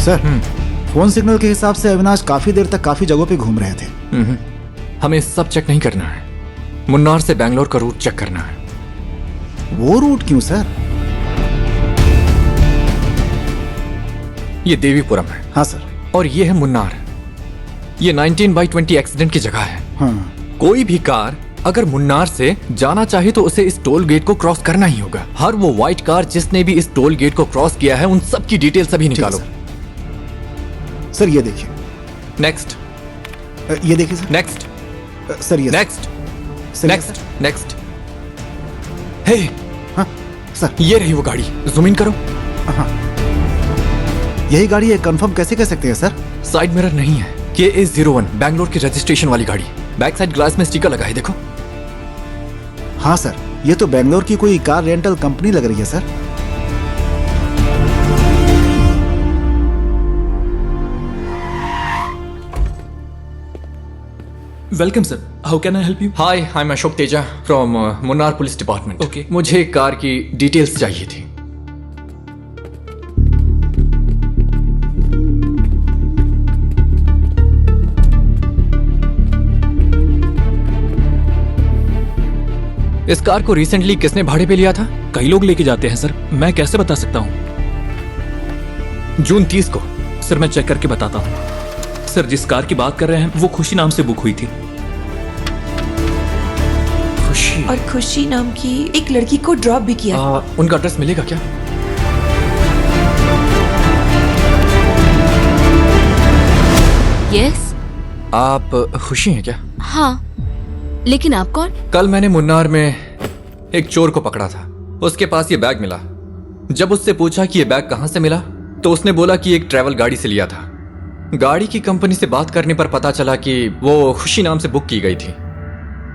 Sir, phone signal के हिसाब से अविनाश काफी देर तक काफी जगहों पे घूम रहे थे। हमें सब चेक नहीं करना है, मुन्नार से बैंगलोर का रूट चेक करना है। वो रूट क्यों सर? ये देवीपुरम है। हाँ सर। और ये है मुन्नार। ये 19/20 एक्सीडेंट की जगह है। हाँ। कोई भी कार अगर मुन्नार से जाना चाहे तो उसे इस टोल गेट को क्रॉस करना ही होगा। हर वो व्हाइट कार जिसने भी इस टोल गेट को क्रॉस किया है, उन सब की डिटेल सभी निकालो। सर ये देखिए। नेक्स्ट। ये देखिए सर। नेक्स्ट। सर ये नेक्स्ट। नेक्स्ट। नेक्स्ट। हे, हाँ सर, ये रही वो गाड़ी। जूम इन करो। हाँ, यही गाड़ी है। कंफर्म कैसे कह सकते हैं सर? साइड मिरर नहीं है। KA01 बैंगलोर की रजिस्ट्रेशन वाली गाड़ी। बैक साइड ग्लास में स्टिकर लगा है, देखो। हाँ सर, ये तो बैंगलोर की कोई कार रेंटल कंपनी लग रही है sir. Welcome sir, how can I help you? Hi, I am Ashok Teja from Munnar police department. Okay. मुझे कार की डिटेल्स चाहिए थी। इस कार को रिसेंटली किसने भाड़े पे लिया था? कई लोग लेके जाते हैं सर, मैं कैसे बता सकता हूँ? जून 30 को। सर मैं चेक करके बताता हूँ। सर जिस कार की बात कर रहे हैं वो खुशी नाम से बुक हुई थी। खुशी? और खुशी नाम की एक लड़की को ड्रॉप भी किया। उनका एड्रेस मिलेगा क्या? यस। आप खुशी हैं क्या? हाँ, लेकिन आप कौन? कल मैंने मुन्नार में एक चोर को पकड़ा था। उसके पास ये बैग मिला। जब उससे पूछा कि ये बैग कहाँ से मिला, तो उसने बोला कि एक ट्रैवल गाड़ी से लिया था। गाड़ी की कंपनी से बात करने पर पता चला कि वो खुशी नाम से बुक की गई थी।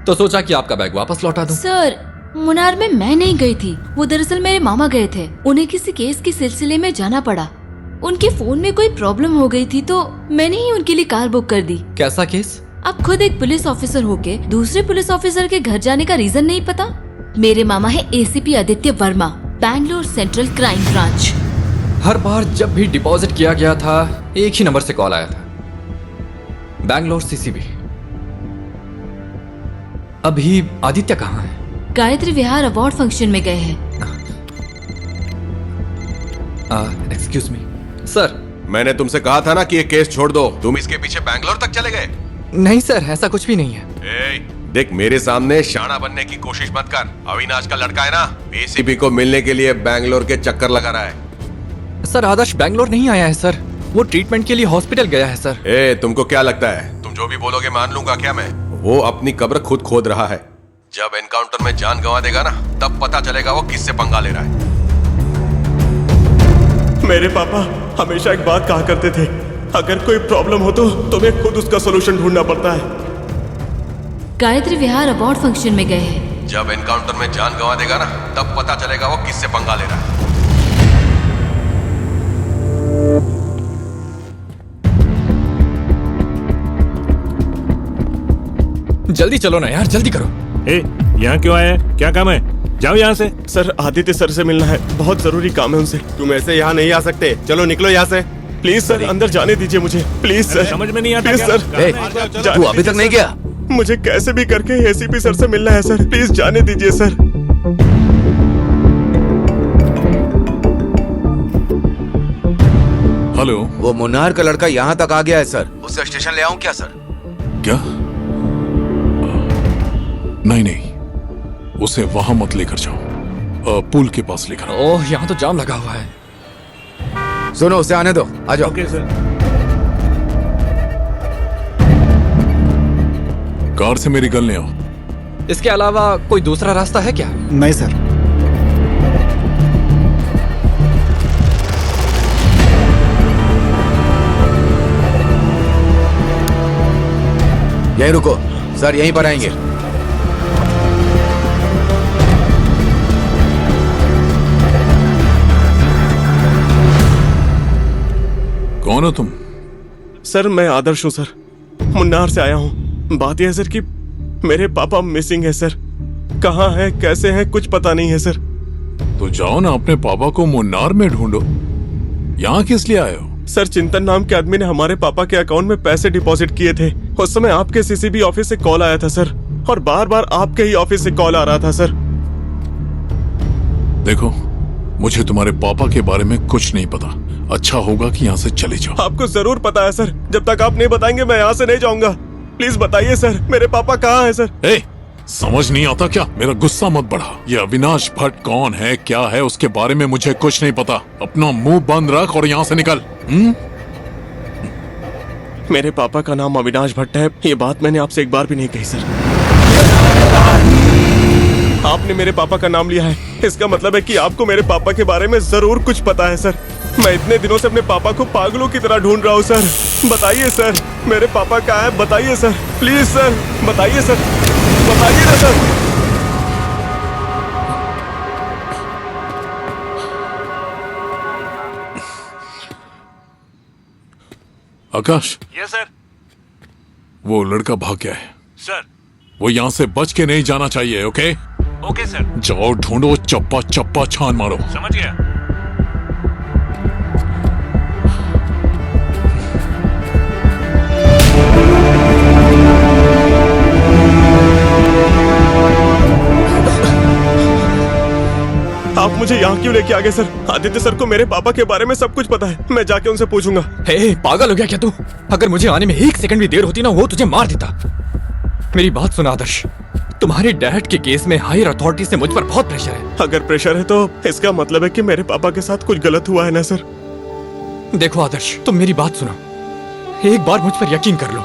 तो सोचा कि आपका बैग वापस लौटा दूं। सर, मुन्नार में मैं नहीं गई थी। वो दरअसल मेरे मामा गए थे। उन्हें किसी केस के सिलसिले में जाना पड़ा। उनके फोन में कोई प्रॉब्लम हो गई थी, तो मैंने ही उनके लिए कार बुक कर दी। कैसा केस? अब खुद एक पुलिस ऑफिसर होके दूसरे पुलिस ऑफिसर के घर जाने का रीजन नहीं पता? मेरे मामा है ACP Aditya Varma, Bangalore central crime branch. हर बार जब भी डिपॉजिट किया गया था, एक ही नंबर से कॉल आया था, बैंगलोर CCB। अभी आदित्य कहाँ है? गायत्री विहार अवार्ड फंक्शन में गए हैं। Excuse me sir. मैंने तुमसे कहा था ना कि ये केस छोड़ दो। तुम इसके पीछे बैंगलोर तक चले गए। नहीं सर, ऐसा कुछ भी नहीं है। देख, मेरे सामने शाना बनने की कोशिश मत कर। अविनाश का लड़का है ना, ACP को मिलने के लिए बैंगलोर के चक्कर लगा रहा है। सर, आदर्श बैंगलोर नहीं आया है सर। वो ट्रीटमेंट के लिए हॉस्पिटल गया है सर। तुमको क्या लगता है तुम जो भी बोलोगे मान लूंगा क्या मैं? वो अपनी कब्र खुद खोद रहा है। जब एनकाउंटर में जान गंवा देगा ना, तब पता चलेगा वो किससे पंगा ले रहा है। मेरे पापा हमेशा एक बात कहा करते थे, अगर कोई प्रॉब्लम हो तो तुम्हें खुद उसका सॉल्यूशन ढूंढना पड़ता है। गायत्री विहार अवार्ड फंक्शन में गए हैं। जब एनकाउंटर में जान गंवा देगा ना, तब पता चलेगा वो किससे पंगा ले रहा है। जल्दी चलो ना यार, जल्दी करो। यहाँ क्यों आए हैं? क्या काम है? जाओ यहाँ से। सर, आदित्य सर से मिलना है, बहुत जरूरी काम है उनसे। तुम ऐसे यहाँ नहीं आ सकते, चलो निकलो यहाँ से। प्लीज सर, अंदर जाने दीजिए मुझे, प्लीज सर। समझ में नहीं आता प्लीज क्या? सर, तू अभी तक नहीं गया? मुझे कैसे भी करके ACP सर से मिलना है सर, प्लीज जाने दीजिए सर। हेलो, वो मुन्नार का लड़का यहाँ तक आ गया है सर। उसे स्टेशन ले आऊं क्या सर? क्या? नहीं नहीं, उसे वहां मत लेकर जाओ, पुल के पास लेकर आओ। ओह, यहाँ तो जाम लगा हुआ है। सुनो, उसे आने दो, आ जाओ। Okay sir. कार से मेरी गल ले आओ। इसके अलावा कोई दूसरा रास्ता है क्या? नहीं सर। यहीं रुको सर, यहीं पर आएंगे। कौन हो तुम? सर मैं आदर्श हूँ सर, मुन्नार से आया हूँ। बात यह है सर कि मेरे पापा मिसिंग है सर। कहाँ है, कैसे हैं, कुछ पता नहीं है सर। तो जाओ ना, अपने पापा को मुन्नार में ढूंढो। यहाँ किस लिए आए हो? सर चिंतन नाम के आदमी ने हमारे पापा के अकाउंट में पैसे डिपॉजिट किए थे। उस समय आपके सीसीबी ऑफिस से कॉल आया था सर, और बार बार आपके ही ऑफिस से कॉल आ रहा था सर। देखो, मुझे तुम्हारे पापा के बारे में कुछ नहीं पता। अच्छा होगा कि यहाँ से चले जाओ। आपको जरूर पता है सर, जब तक आप नहीं बताएंगे मैं यहाँ से नहीं जाऊंगा। प्लीज बताइए सर, मेरे पापा कहाँ हैं सर? समझ नहीं आता क्या? मेरा गुस्सा मत बढ़ा। ये अविनाश भट्ट कौन है, क्या है, उसके बारे में मुझे कुछ नहीं पता। अपना मुंह बंद रख और यहाँ से निकल। मेरे पापा का नाम अविनाश भट्ट है, ये बात मैंने आपसे एक बार भी नहीं कही सर। आपने मेरे पापा का नाम लिया है, इसका मतलब है कि आपको मेरे पापा के बारे में जरूर कुछ पता है सर। मैं इतने दिनों से अपने पापा को पागलों की तरह ढूंढ रहा हूँ सर। बताइए सर, मेरे पापा कहाँ है? बताइए सर, प्लीज सर, बताइए सर, बताइए ना सर। आकाश। Yes sir. वो लड़का भाग गया है सर। वो यहाँ से बच के नहीं जाना चाहिए। Okay okay sir. जाओ ढूंढो, चप्पा चप्पा छान मारो। समझ गया। आप मुझे यहाँ क्यों लेके आ गए सर? आदित्य सर को मेरे पापा के बारे में सब कुछ पता है, मैं जाके उनसे पूछूंगा। हे, पागल हो गया क्या तू? अगर मुझे आने में 1 सेकंड भी देर होती ना, वो तुझे मार देता। मेरी बात सुन आदर्श, तुम्हारे डैड के केस में हायर अथॉरिटी से मुझ पर बहुत प्रेशर है। अगर प्रेशर है तो इसका मतलब है कि मेरे पापा के साथ कुछ गलत हुआ है ना सर? देखो आदर्श, तुम मेरी बात सुनो, एक बार मुझ पर यकीन कर लो।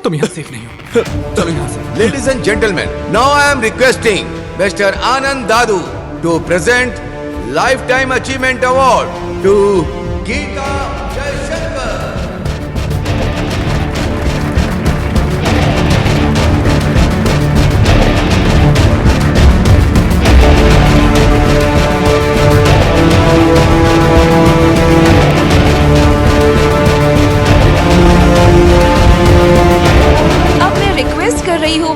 तुम यहाँ सेफ नहीं हो, चलो यहाँ से। Ladies and gentlemen, now I am requesting Mr. Anand Dadu to present Lifetime Achievement Award to Geeta Jaishankar.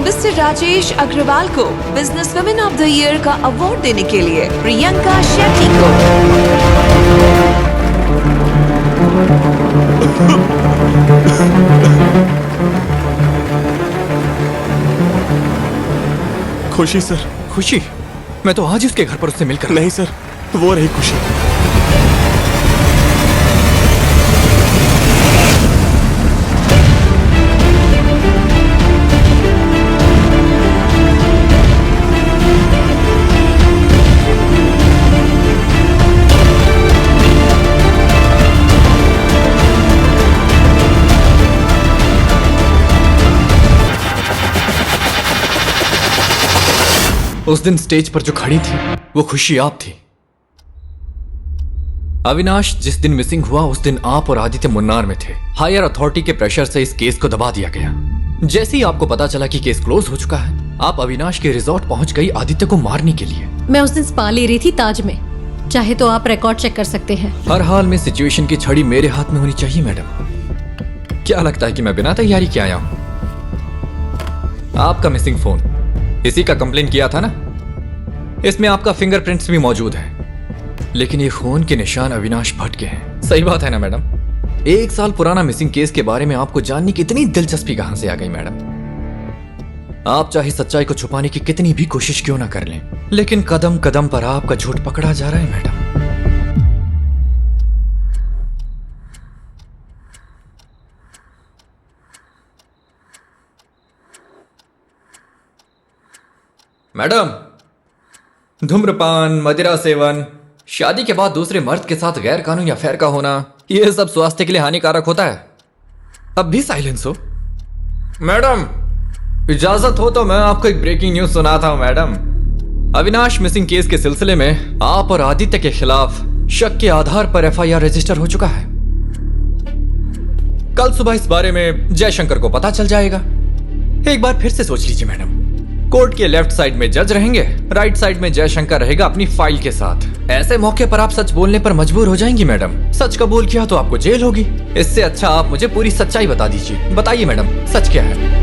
Mister Rajesh Agarwal को business women of the year का अवार्ड देने के लिए प्रियंका शेट्टी को। खुशी सर। खुशी? मैं तो आज उसके घर पर उससे मिलकर। नहीं सर, वो रही खुशी। उस दिन स्टेज पर जो खड़ी थी वो खुशी आप थी। अविनाश जिस दिन मिसिंग हुआ उस दिन आप और आदित्य मुन्नार में थे। हायर अथॉरिटी के प्रेशर से इस केस को दबा दिया गया। जैसे ही आपको पता चला कि केस क्लोज हो चुका है, आप अविनाश के रिजॉर्ट पहुंच गई आदित्य को मारने के लिए। मैं उस दिन स्पा ले रही थी ताज में, चाहे तो आप रिकॉर्ड चेक कर सकते हैं। हर हाल में सिचुएशन की छड़ी मेरे हाथ में होनी चाहिए मैडम। क्या लगता है कि मैं बिना तैयारी के आया हूं? आपका मिसिंग फोन, इसी का कंप्लेन किया था ना? इसमें आपका फिंगरप्रिंट्स भी मौजूद है, लेकिन ये खून के निशान अविनाश भट्ट के हैं। सही बात है ना मैडम? 1 साल पुराना मिसिंग केस के बारे में आपको जानने की इतनी दिलचस्पी कहां से आ गई मैडम? आप चाहे सच्चाई को छुपाने की कितनी भी कोशिश क्यों ना कर लें, लेकिन कदम कदम पर आपका झूठ पकड़ा जा रहा है मैडम। मैडम, धूम्रपान, मदिरा सेवन, शादी के बाद दूसरे मर्द के साथ गैर कानूनी अफेयर का होना, यह सब स्वास्थ्य के लिए हानिकारक होता है। अब भी साइलेंस हो? मैडम, इजाजत हो तो मैं आपको एक ब्रेकिंग न्यूज सुनाता हूं मैडम। अविनाश मिसिंग केस के सिलसिले में आप और आदित्य के खिलाफ शक के आधार पर FIR रजिस्टर हो चुका है। कल सुबह इस बारे में जयशंकर को पता चल जाएगा। एक बार फिर से सोच लीजिए मैडम, कोर्ट के लेफ्ट साइड में जज रहेंगे, राइट साइड में जयशंकर रहेगा अपनी फाइल के साथ। ऐसे मौके पर आप सच बोलने पर मजबूर हो जाएंगी मैडम। सच कबूल किया तो आपको जेल होगी। इससे अच्छा आप मुझे पूरी सच्चाई बता दीजिए। बताइए मैडम, सच क्या है?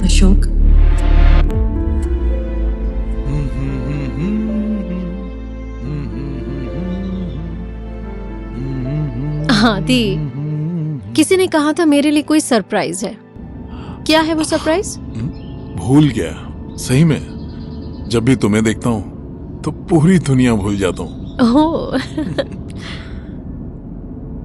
अशोक, हाँ दी, किसी ने कहा था मेरे लिए कोई सरप्राइज है। क्या है वो सरप्राइज? भूल गया। सही में जब भी तुम्हें देखता हूँ तो पूरी दुनिया भूल जाता हूँ। ओह